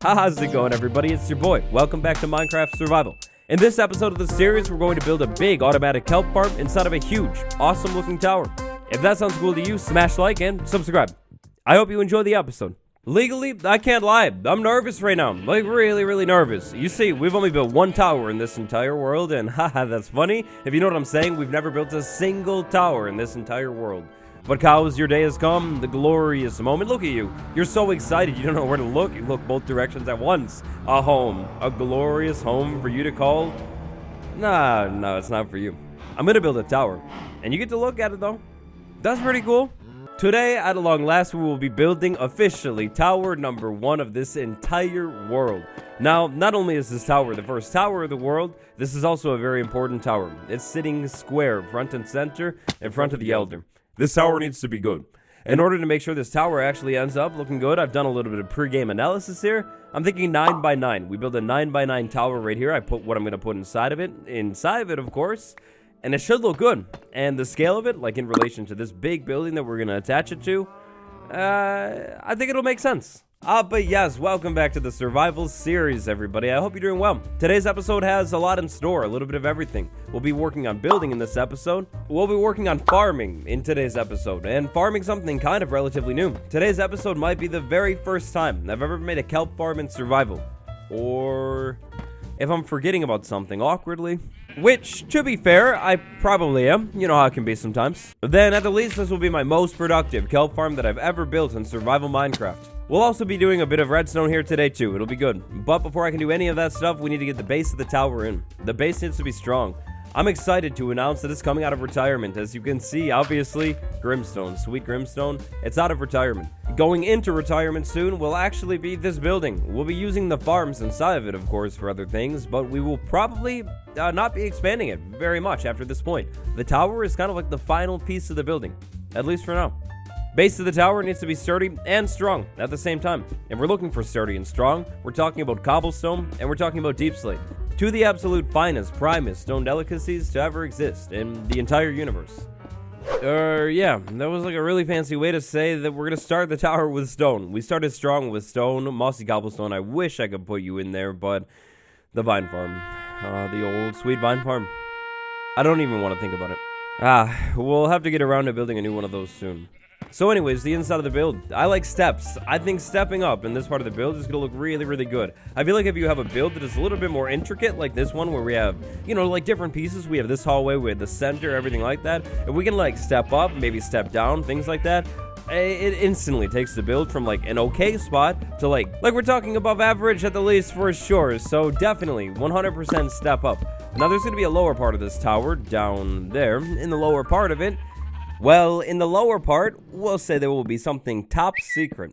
How's it going, everybody? It's your boy. Welcome back to Minecraft Survival. In this episode of the series, we're going to build a big automatic kelp farm inside of a huge, awesome looking tower. If that sounds cool to you, smash like and subscribe. I hope you enjoy the episode. Legally, I can't lie. I'm nervous right now. Like, really nervous. You see, we've only built one tower in this entire world, and haha, that's funny. If you know what I'm saying, we've never built a single tower in this entire world. But cows, your day has come, the glorious moment. Look at you. You're so excited you don't know where to look. You look both directions at once. A home. A glorious home for you to call? No, it's not for you. I'm gonna build a tower. And you get to look at it, though. That's pretty cool. Today, at long last, we will be building officially tower number 1 of this entire world. Now, not only is this tower the first tower of the world, this is also a very important tower. It's sitting square, front and center, in front of the Elder. This tower needs to be good. In order to make sure this tower actually ends up looking good, I've done a little bit of pre-game analysis here. I'm thinking 9 by 9. We build a 9 by 9 tower right here. I put what I'm going to put inside of it, of course. And it should look good. And the scale of it, like in relation to this big building that we're going to attach it to, I think it'll make sense. But yes, welcome back to the Survival series, everybody. I hope you're doing well. Today's episode has a lot in store, a little bit of everything. We'll be working on building in this episode. We'll be working on farming in today's episode, and farming something kind of relatively new. Today's episode might be the very first time I've ever made a kelp farm in survival. Or if I'm forgetting about something awkwardly, which, to be fair, I probably am. You know how it can be sometimes. Then, at the least, this will be my most productive kelp farm that I've ever built in survival Minecraft. We'll also be doing a bit of redstone here today, too. It'll be good. But before I can do any of that stuff, we need to get the base of the tower in. The base needs to be strong. I'm excited to announce that it's coming out of retirement. As you can see, obviously, Grimstone, sweet Grimstone, it's out of retirement. Going into retirement soon will actually be this building. We'll be using the farms inside of it, of course, for other things, but we will probably not be expanding it very much after this point. The tower is kind of like the final piece of the building, at least for now. Base of the tower needs to be sturdy and strong at the same time. If we're looking for sturdy and strong, we're talking about cobblestone and we're talking about deep slate. Two of the absolute finest, primest stone delicacies to ever exist in the entire universe. Yeah, that was like a really fancy way to say that we're gonna start the tower with stone. We started strong with stone, mossy cobblestone. I wish I could put you in there, but the vine farm, the old sweet vine farm. I don't even want to think about it. We'll have to get around to building a new one of those soon. So anyways, the inside of the build. I like steps. I think stepping up in this part of the build is going to look really good. I feel like if you have a build that is a little bit more intricate, like this one, where we have, you know, like different pieces. We have this hallway with the center, everything like that. If we can, like, step up, maybe step down, things like that, it instantly takes the build from, like, an okay spot to, like we're talking above average at the least for sure. So definitely 100% step up. Now, there's going to be a lower part of this tower down there. In the lower part of it, well, in the lower part, we'll say there will be something top secret.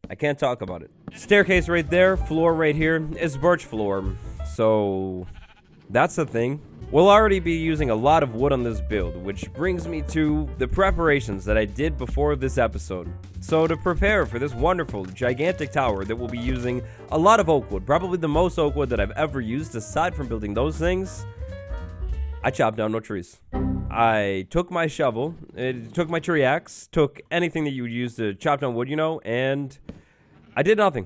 I can't talk about it. Staircase right there, floor right here is birch floor. So, that's the thing. We'll already be using a lot of wood on this build, which brings me to the preparations that I did before this episode. So, to prepare for this wonderful, gigantic tower that will be using a lot of oak wood, probably the most oak wood that I've ever used aside from building those things, I chopped down no trees. I took my shovel, took my tree axe, took anything that you would use to chop down wood, you know, and I did nothing.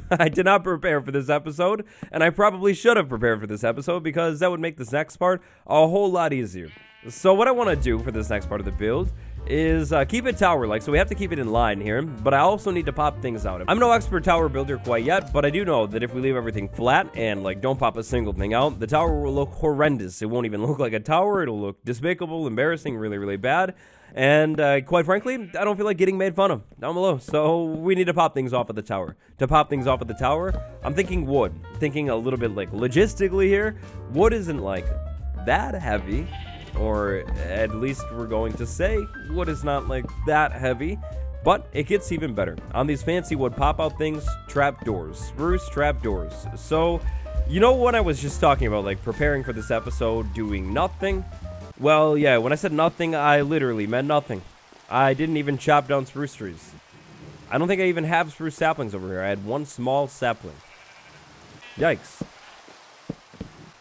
I did not prepare for this episode, and I probably should have prepared for this episode because that would make this next part a whole lot easier. So what I want to do for this next part of the build is keep it tower-like, so we have to keep it in line here, but I also need to pop things out. I'm no expert tower builder quite yet, but I do know that if we leave everything flat and, like, don't pop a single thing out, the tower will look horrendous. It won't even look like a tower. It'll look despicable, embarrassing, really bad, and quite frankly, I don't feel like getting made fun of down below, so we need to pop things off of the tower. To pop things off of the tower, I'm thinking wood, thinking a little bit, like, logistically here. Wood isn't, like, that heavy. Or at least we're going to say wood is not, like, that heavy, but it gets even better. On these fancy wood pop-out things, trapdoors, spruce trapdoors. So, you know what I was just talking about, like, preparing for this episode, doing nothing? Well, yeah, when I said nothing, I literally meant nothing. I didn't even chop down spruce trees. I don't think I even have spruce saplings over here. I had one small sapling. Yikes.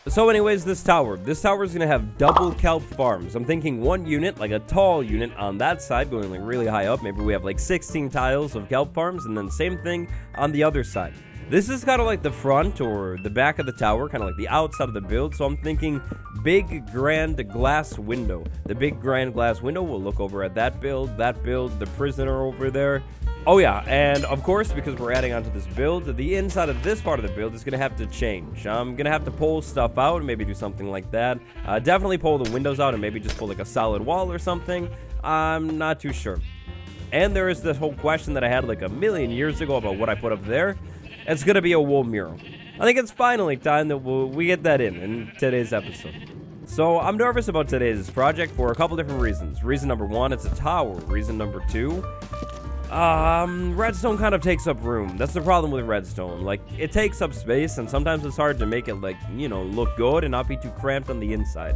So anyways, this tower is going to have double kelp farms. I'm thinking one unit, like a tall unit on that side, going like really high up. Maybe we have like 16 tiles of kelp farms, and then same thing on the other side. This is kind of like the front or the back of the tower, kind of like the outside of the build. So I'm thinking big, grand glass window. The big, grand glass window will look over at that build, the prisoner over there. Oh yeah, and of course, because we're adding onto this build, the inside of this part of the build is going to have to change. I'm going to have to pull stuff out and maybe do something like that. Definitely pull the windows out and maybe just pull like a solid wall or something. I'm not too sure. And there is this whole question that I had like a million years ago about what I put up there. It's going to be a wool mural. I think it's finally time that we get that in today's episode. So I'm nervous about today's project for a couple different reasons. Reason number one, it's a tower. Reason number two, redstone kind of takes up room. That's the problem with redstone. Like, it takes up space, and sometimes it's hard to make it, like, you know, look good and not be too cramped on the inside.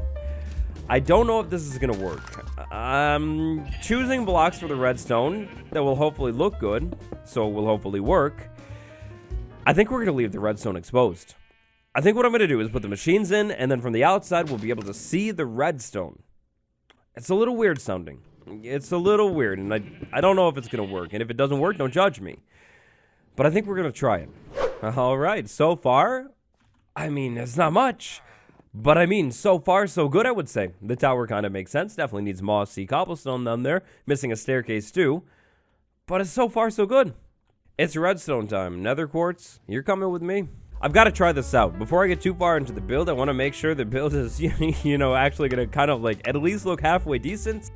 I don't know if this is gonna work. I'm choosing blocks for the redstone that will hopefully look good, so it will hopefully work. I think we're gonna leave the redstone exposed. I think what I'm gonna do is put the machines in, and then from the outside, we'll be able to see the redstone. It's a little weird sounding. It's a little weird, and I don't know if it's going to work. And if it doesn't work, don't judge me. But I think we're going to try it. All right, so far, I mean, it's not much. But I mean, so far, so good, I would say. The tower kind of makes sense. Definitely needs mossy cobblestone down there. Missing a staircase, too. But it's so far, so good. It's redstone time. Nether quartz, you're coming with me? I've got to try this out. Before I get too far into the build, I want to make sure the build is, you know, actually going to kind of, like, at least look halfway decent.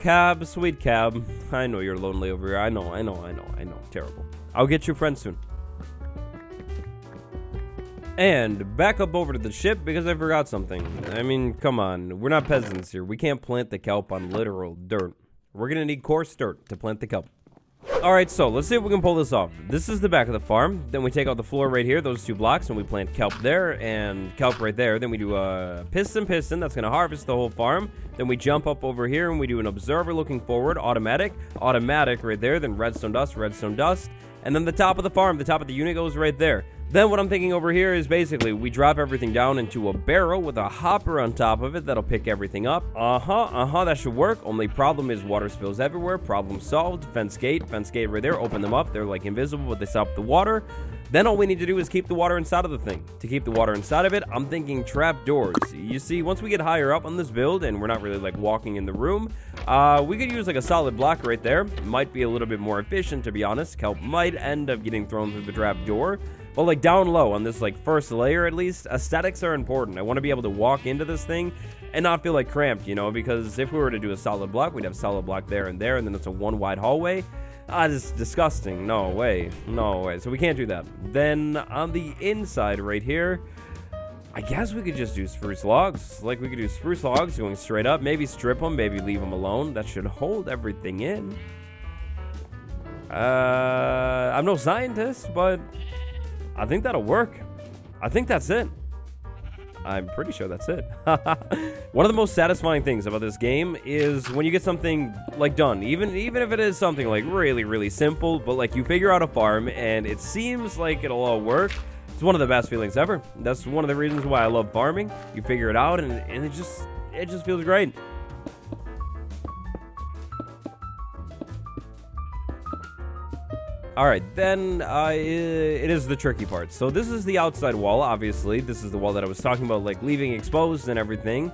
Cab, sweet cab. I know you're lonely over here. I know. Terrible. I'll get your friend soon. And back up over to the ship because I forgot something. I mean, come on. We're not peasants here. We can't plant the kelp on literal dirt. We're going to need coarse dirt to plant the kelp. Alright, so let's see if we can pull this off. This is the back of the farm. Then we take out the floor right here, those two blocks, and we plant kelp there and kelp right there. Then we do a piston. That's going to harvest the whole farm. Then we jump up over here and we do an observer looking forward, automatic right there. Then redstone dust. And then the top of the farm, the top of the unit goes right there. Then what I'm thinking over here is basically we drop everything down into a barrel with a hopper on top of it that'll pick everything up. That should work. Only problem is water spills everywhere. Problem solved. Fence gate right there. Open them up. They're like invisible, but they stop the water. Then all we need to do is keep the water inside of the thing. To keep the water inside of it, I'm thinking trap doors. You see, once we get higher up on this build and we're not really like walking in the room, we could use like a solid block right there. Might be a little bit more efficient, to be honest. Kelp might end up getting thrown through the trap door. But like down low on this like first layer at least, aesthetics are important. I want to be able to walk into this thing and not feel like cramped, you know, because if we were to do a solid block, we'd have solid block there, and then it's a one wide hallway. It's disgusting. No way. So we can't do that. Then on the inside right here, I guess we could just do spruce logs. Like we could do spruce logs going straight up, maybe strip them, maybe leave them alone. That should hold everything in. I'm no scientist, but I think that'll work. I think that's it. I'm pretty sure that's it. One of the most satisfying things about this game is when you get something like done, even if it is something like really simple, but like you figure out a farm and it seems like it'll all work. It's one of the best feelings ever. That's one of the reasons why I love farming. You figure it out and it just feels great. All right, then it is the tricky part. So this is the outside wall, obviously. This is the wall that I was talking about, like leaving exposed and everything.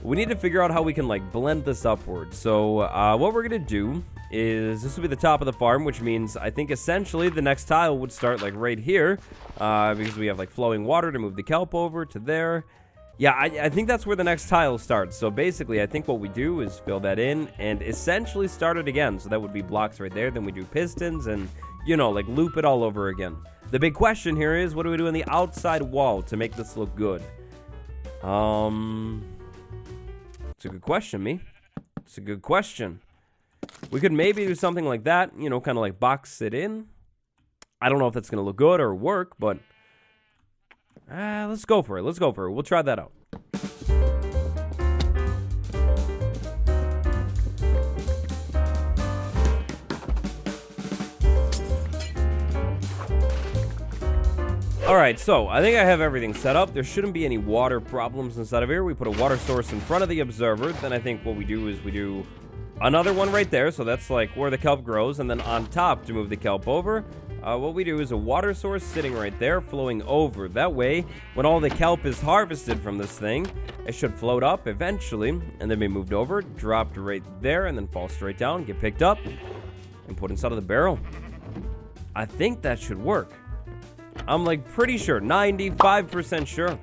We need to figure out how we can like blend this upward. So what we're gonna do is this will be the top of the farm, which means I think essentially the next tile would start like right here because we have like flowing water to move the kelp over to there. Yeah, I think that's where the next tile starts. So basically, I think what we do is fill that in and essentially start it again. So that would be blocks right there. Then we do pistons and, you know, like loop it all over again. The big question here is, what do we do on the outside wall to make this look good? It's a good question, me. It's a good question. We could maybe do something like that, you know, kind of like box it in. I don't know if that's going to look good or work, but let's go for it. We'll try that out. Alright, so I think I have everything set up. There shouldn't be any water problems inside of here. We put a water source in front of the observer. Then I think what we do is we do Another one right there, so that's like where the kelp grows. And then on top, to move the kelp over, what we do is a water source sitting right there, flowing over. That way, when all the kelp is harvested from this thing, it should float up eventually, and then be moved over, dropped right there, and then fall straight down, get picked up, and put inside of the barrel. I think that should work. I'm like pretty sure, 95% sure.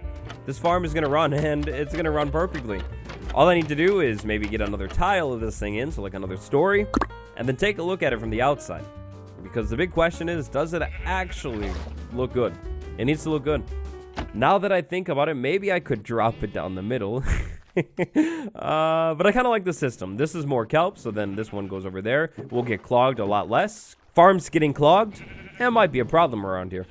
This farm is gonna run, and it's gonna run perfectly. All I need to do is maybe get another tile of this thing in, so like another story, and then take a look at it from the outside. Because the big question is, does it actually look good? It needs to look good. Now that I think about it, maybe I could drop it down the middle. But I kind of like the system. This is more kelp, so then this one goes over there. We'll get clogged a lot less. Farms getting clogged, that might be a problem around here.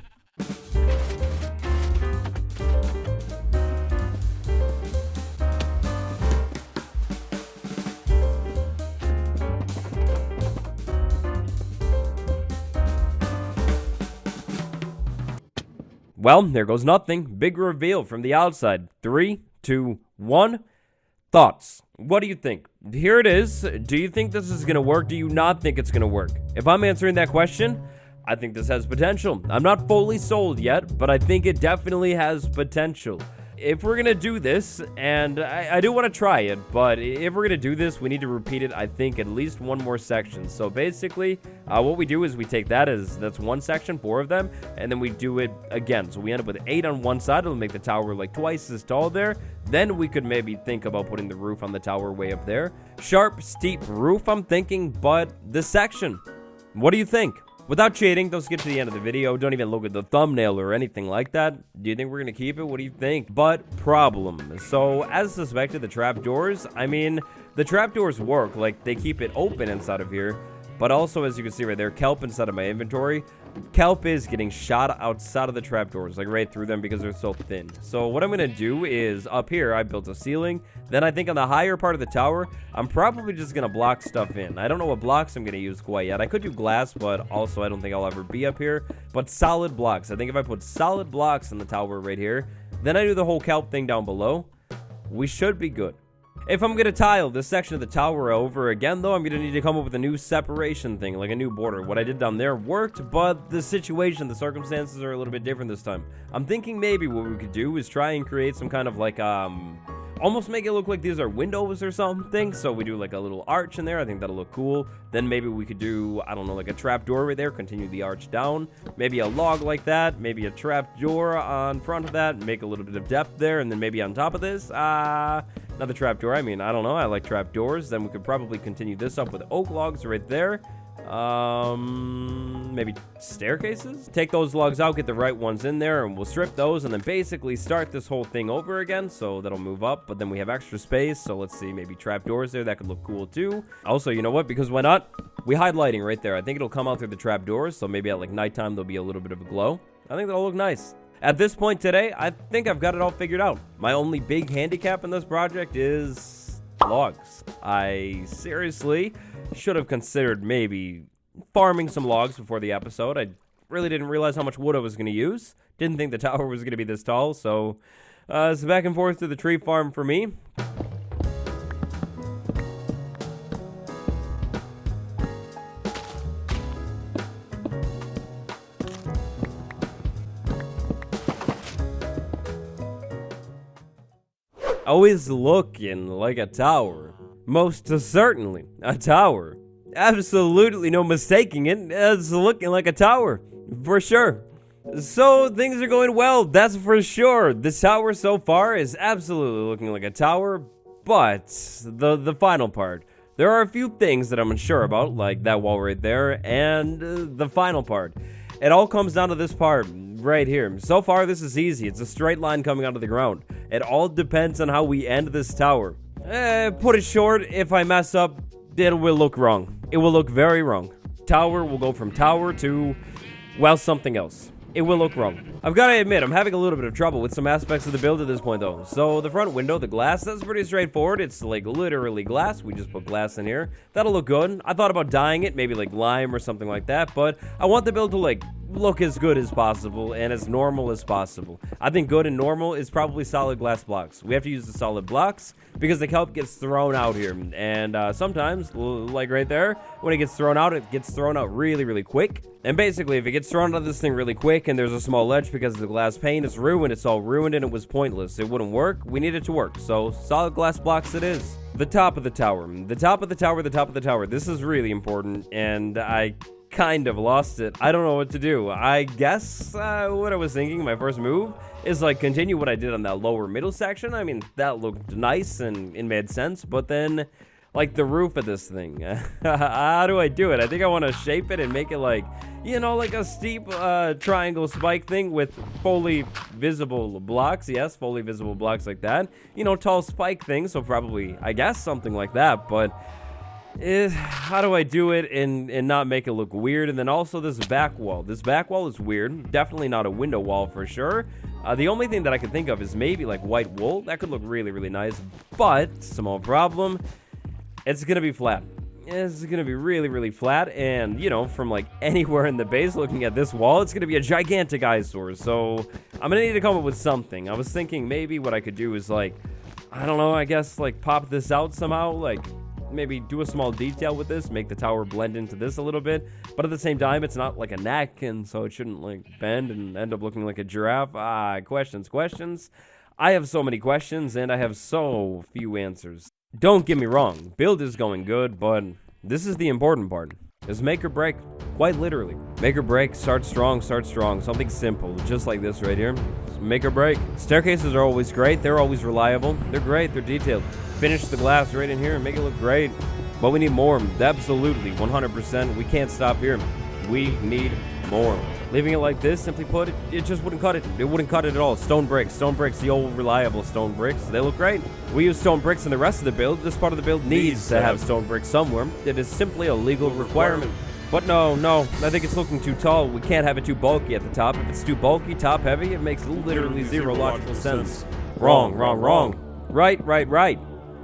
Well, there goes nothing. Big reveal from the outside. 3, 2, 1. Thoughts. What do you think? Here it is. Do you think this is going to work? Do you not think it's going to work? If I'm answering that question, I think this has potential. I'm not fully sold yet, but I think it definitely has potential. If we're going to do this, and I do want to try it, but if we're going to do this, we need to repeat it, I think, at least one more section. So basically, what we do is we take that's one section, 4 of them, and then we do it again. So we end up with 8 on one side. It'll make the tower like twice as tall there. Then we could maybe think about putting the roof on the tower way up there. Sharp, steep roof, I'm thinking, but this section. What do you think? Without cheating, don't skip to the end of the video. Don't even look at the thumbnail or anything like that. Do you think we're going to keep it? What do you think? But problem. So, as suspected, the trapdoors, I mean, the trapdoors work. Like, they keep it open inside of here. But also, as you can see right there, kelp inside of my inventory. Kelp is getting shot outside of the trapdoors, like right through them because they're so thin. So what I'm going to do is up here, I built a ceiling. Then I think on the higher part of the tower, I'm probably just going to block stuff in. I don't know what blocks I'm going to use quite yet. I could do glass, but also I don't think I'll ever be up here. But solid blocks. I think if I put solid blocks in the tower right here, then I do the whole kelp thing down below, we should be good. If I'm going to tile this section of the tower over again, though, I'm going to need to come up with a new separation thing, like a new border. What I did down there worked, but the situation, the circumstances are a little bit different this time. I'm thinking maybe what we could do is try and create some kind of like, almost make it look like these are windows or something. So we do like a little arch in there. I think that'll look cool. Then maybe we could do, I don't know, like a trap door right there. Continue the arch down. Maybe a log like that. Maybe a trap door on front of that. Make a little bit of depth there. And then maybe on top of this, another trap door. I mean, I don't know. I like trap doors. Then we could probably continue this up with oak logs right there. Maybe staircases? Take those logs out, get the right ones in there, and we'll strip those, and then basically start this whole thing over again, so that'll move up, but then we have extra space, so let's see, maybe trap doors there, that could look cool too. Also, you know what, because why not? We hide lighting right there. I think it'll come out through the trap doors, so maybe at like nighttime there'll be a little bit of a glow. I think that'll look nice. At this point today, I think I've got it all figured out. My only big handicap in this project is logs. I seriously should have considered maybe farming some logs before the episode. I really didn't realize how much wood I was going to use. Didn't think the tower was going to be this tall, so it's back and forth to the tree farm for me. Always looking like a tower. Most certainly a tower. Absolutely no mistaking it. It's looking like a tower. For sure. So things are going well. That's for sure. This tower so far is absolutely looking like a tower. But the final part. There are a few things that I'm unsure about. Like that wall right there. And the final part. It all comes down to this part right here. So far this is easy. It's a straight line coming out of the ground. It all depends on how we end this tower. Put it short, if I mess up, it will look wrong. It will look very wrong. Tower will go from tower to, well, something else. It will look wrong. I've got to admit, I'm having a little bit of trouble with some aspects of the build at this point, though. So the front window, the glass, that's pretty straightforward. It's like literally glass. We just put glass in here. That'll look good. I thought about dyeing it, maybe like lime or something like that, but I want the build to like look as good as possible and as normal as possible. I think good and normal is probably solid glass blocks. We have to use the solid blocks because the kelp gets thrown out here. And sometimes, like right there, when it gets thrown out, it gets thrown out really, really quick. And basically, if it gets thrown out of this thing really quick and there's a small ledge because the glass pane is ruined, it's all ruined and it was pointless. It wouldn't work. We need it to work. So solid glass blocks it is. The top of the tower. The top of the tower, the top of the tower. This is really important, and I kind of lost it. I don't know what to do. I guess what I was thinking, my first move, is like continue what I did on that lower middle section. I mean, that looked nice and it made sense, but then like the roof of this thing. How do I do it? I think I want to shape it and make it like, you know, like a steep triangle spike thing with fully visible blocks. Yes, fully visible blocks like that. You know, tall spike thing. So probably, I guess, something like that. But how do I do it and not make it look weird? And then also this back wall. This back wall is weird. Definitely not a window wall for sure. The only thing that I could think of is maybe like white wool. That could look really, really nice. But, small problem. It's going to be flat. It's going to be really, really flat. And, you know, from like anywhere in the base looking at this wall, it's going to be a gigantic eyesore. So I'm going to need to come up with something. I was thinking maybe what I could do is like, I don't know, I guess like pop this out somehow. Like maybe do a small detail with this, make the tower blend into this a little bit. But at the same time, it's not like a neck. And so it shouldn't like bend and end up looking like a giraffe. Questions. I have so many questions and I have so few answers. Don't get me wrong, build is going good, but this is the important part. Is make or break, quite literally. Make or break, start strong, something simple, just like this right here. Make or break. Staircases are always great, they're always reliable, they're great, they're detailed. Finish the glass right in here and make it look great. But we need more, absolutely, 100%, we can't stop here. We need more. Leaving it like this, simply put, it just wouldn't cut it. It wouldn't cut it at all. Stone bricks, the old reliable stone bricks. They look great. We use stone bricks in the rest of the build. This part of the build needs to have stone bricks somewhere. It is simply a legal requirement. But no, I think it's looking too tall. We can't have it too bulky at the top. If it's too bulky, top heavy, it makes literally zero logical sense. Wrong. Right.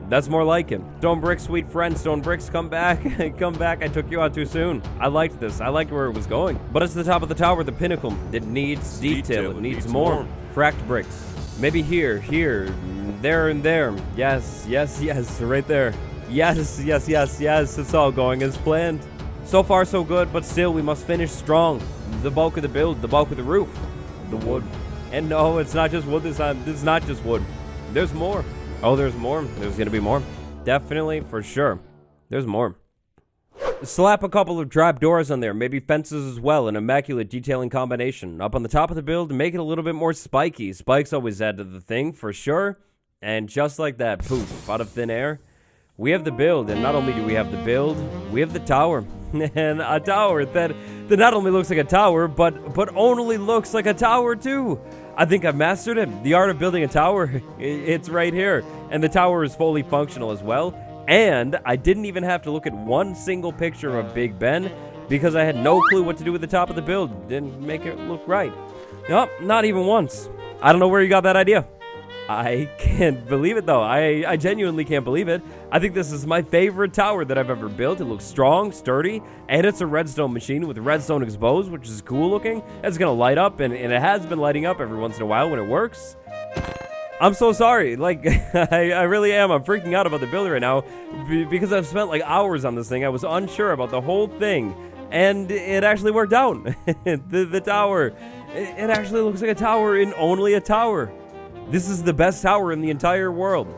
That's more like it. Stone bricks, sweet friend. Stone bricks, come back. Come back. I took you out too soon. I liked this. I liked where it was going. But it's the top of the tower, the pinnacle. It needs detail. It needs more. Cracked bricks. Maybe here, there, and there. Yes. Right there. Yes. It's all going as planned. So far, so good, but still, we must finish strong. The bulk of the build, the bulk of the roof, the wood. And no, it's not just wood this time. This is not just wood. There's more. Oh, there's more. There's going to be more. Definitely, for sure. There's more. Slap a couple of trap doors on there. Maybe fences as well. An immaculate detailing combination. Up on the top of the build, make it a little bit more spiky. Spikes always add to the thing, for sure. And just like that, poof, out of thin air, we have the build. And not only do we have the build, we have the tower. And a tower that not only looks like a tower, but only looks like a tower too. I think I've mastered it. The art of building a tower, it's right here. And the tower is fully functional as well. And I didn't even have to look at one single picture of Big Ben because I had no clue what to do with the top of the build. Didn't make it look right. Nope, not even once. I don't know where you got that idea. I can't believe it though. I genuinely can't believe it. I think this is my favorite tower that I've ever built. It looks strong, sturdy, and it's a redstone machine with redstone exposed, which is cool looking. It's gonna light up, and it has been lighting up every once in a while when it works. I'm so sorry. Like, I really am. I'm freaking out about the build right now because I've spent like hours on this thing. I was unsure about the whole thing, and it actually worked out. the tower, it actually looks like a tower in only a tower. This is the best tower in the entire world.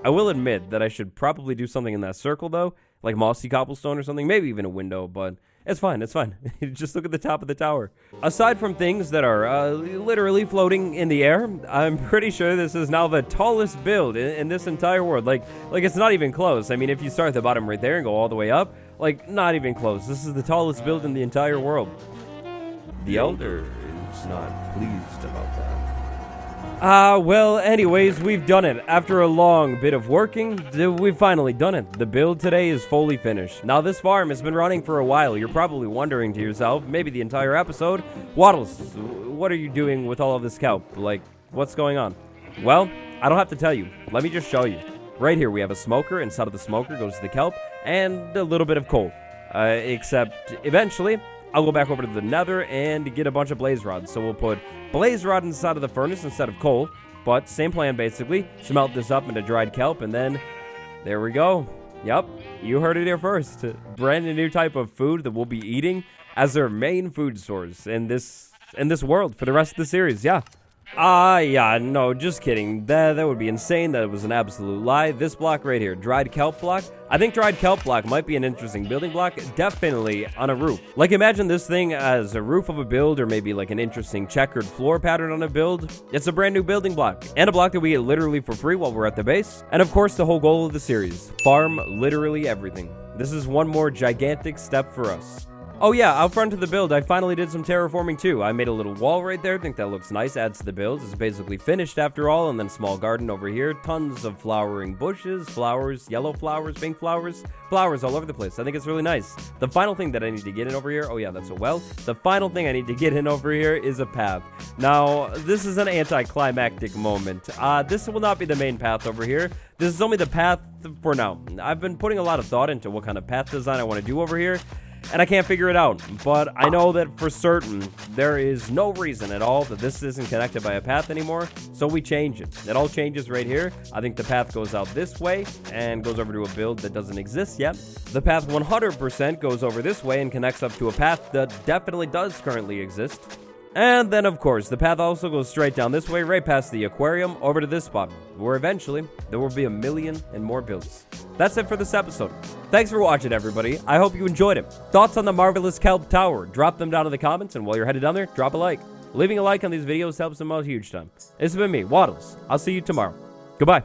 I will admit that I should probably do something in that circle, though. Like mossy cobblestone or something. Maybe even a window, but it's fine. Just look at the top of the tower. Aside from things that are literally floating in the air, I'm pretty sure this is now the tallest build in this entire world. Like it's not even close. I mean, if you start at the bottom right there and go all the way up, like, not even close. This is the tallest build in the entire world. The Elder is not pleased about that. Well, anyways, we've done it. After a long bit of working, we've finally done it. The build today is fully finished. Now, this farm has been running for a while. You're probably wondering to yourself, maybe the entire episode, Waddles, what are you doing with all of this kelp? Like, what's going on? Well, I don't have to tell you. Let me just show you. Right here, we have a smoker. Inside of the smoker goes the kelp and a little bit of coal. Except, eventually, I'll go back over to the nether and get a bunch of blaze rods. So we'll put blaze rod inside of the furnace instead of coal. But same plan, basically. Smelt this up into dried kelp, and then there we go. Yep, you heard it here first. Brand new type of food that we'll be eating as our main food source in this world for the rest of the series. Yeah. Yeah, no, just kidding. That would be insane. That was an absolute lie. This block right here, dried kelp block. I think dried kelp block might be an interesting building block, definitely on a roof. Like, imagine this thing as a roof of a build, or maybe like an interesting checkered floor pattern on a build. It's a brand new building block, and a block that we get literally for free while we're at the base. And of course, the whole goal of the series, farm literally everything. This is one more gigantic step for us. Oh yeah, out front of the build, I finally did some terraforming too. I made a little wall right there. I think that looks nice, adds to the build. It's basically finished after all, and then small garden over here. Tons of flowering bushes, flowers, yellow flowers, pink flowers, flowers all over the place. I think it's really nice. The final thing that I need to get in over here, oh yeah, that's a well. The final thing I need to get in over here is a path. Now, this is an anticlimactic moment. This will not be the main path over here. This is only the path for now. I've been putting a lot of thought into what kind of path design I want to do over here, and I can't figure it out, but I know that for certain there is no reason at all that this isn't connected by a path anymore, so we change it. It all changes right here. I think the path goes out this way and goes over to a build that doesn't exist yet. The path 100% goes over this way and connects up to a path that definitely does currently exist. And then, of course, the path also goes straight down this way, right past the aquarium, over to this spot, where eventually there will be 1,000,000 and more builds. That's it for this episode. Thanks for watching, everybody. I hope you enjoyed it. Thoughts on the marvelous kelp tower? Drop them down in the comments, and while you're headed down there, drop a like. Leaving a like on these videos helps them out huge time. This has been me, Waddles. I'll see you tomorrow. Goodbye.